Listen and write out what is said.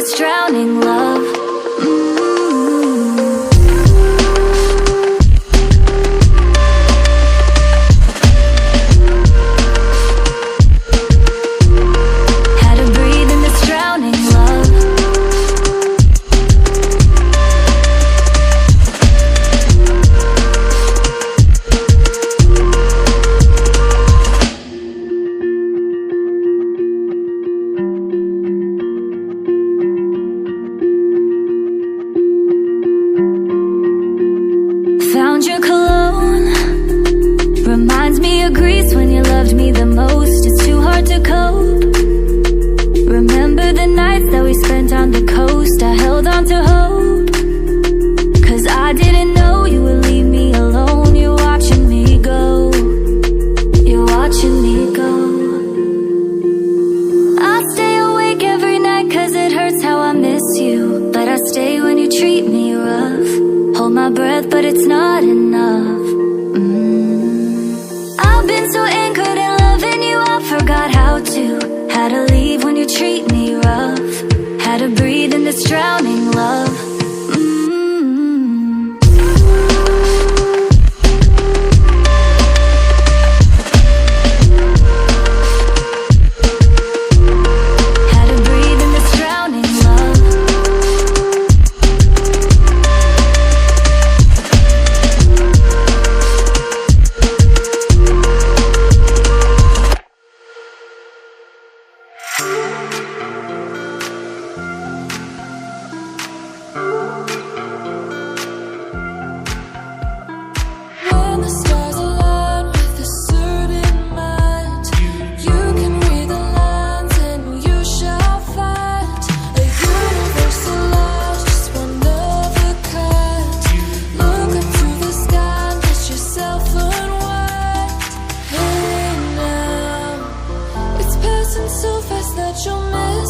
this drowning love. Had to breathe in this drowning love. Found your cologne, reminds me of Greece when you loved me the most. It's too hard to cope. Remember the nights that we spent on the coast. I held on to hope, 'cause I didn't know you would leave me alone. You're watching me go, you're watching me go. I stay awake every night 'cause it hurts how I miss you, but I stay when you treat me rough. Hold my breath, but it's not enough. I've been so anchored in loving you, I forgot how to. Had to leave when you treat me rough. Had to breathe in this drowning love. Had to breathe in this drowning love. When the stars align with a certain mind, you can read the lines and you shall find a universal love, just one of a kind. Look up to the sky and let yourself unwind. Hey now, it's passing so fast that you'll miss